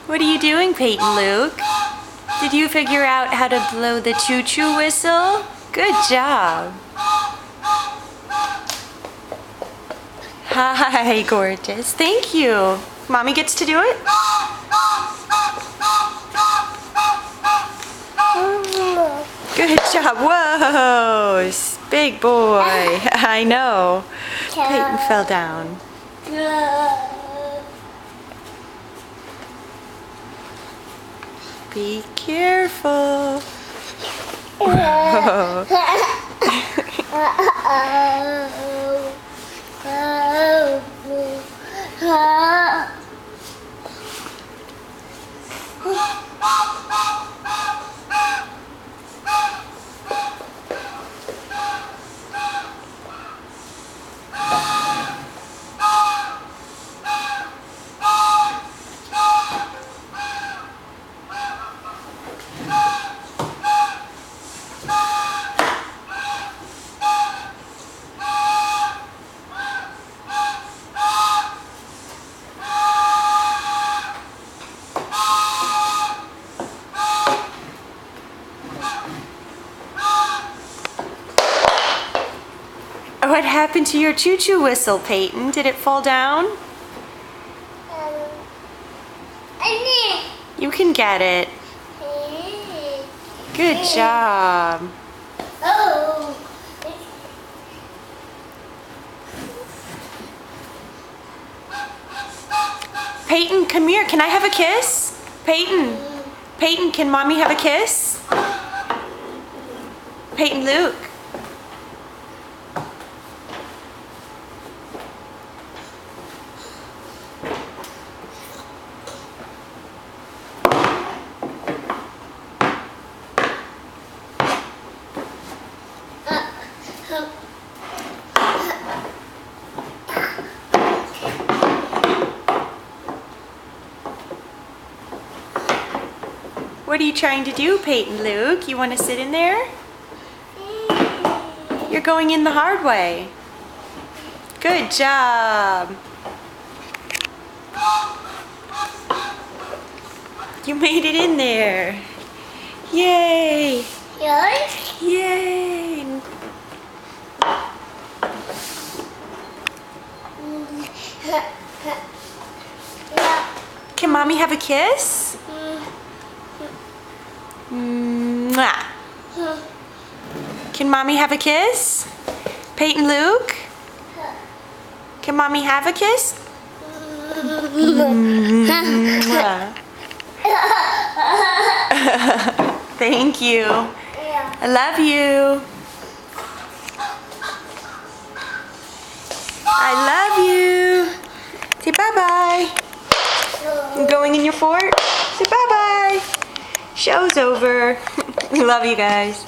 What are you doing, Peyton Luke? Did you figure out how to blow the choo-choo whistle? Good job. Hi, gorgeous. Thank you. Mommy gets to do it? Good job. Whoa, big boy. I know. Peyton fell down. Be careful. Whoa. What happened to your choo-choo whistle, Peyton? Did it fall down? You can get it. Good job. Oh. Peyton, come here. Can I have a kiss? Peyton. Peyton, can Mommy have a kiss? Peyton Luke. What are you trying to do, Peyton Luke? You want to sit in there? You're going in the hard way. Good job. You made it in there. Yay. Yours? Yay. Can Mommy have a kiss? Mwah. Can Mommy have a kiss? Peyton Luke? Can Mommy have a kiss? Mwah. Thank you. I love you. I love you. Say bye-bye. I'm going in your fort. Say bye-bye. Show's over. We love you guys.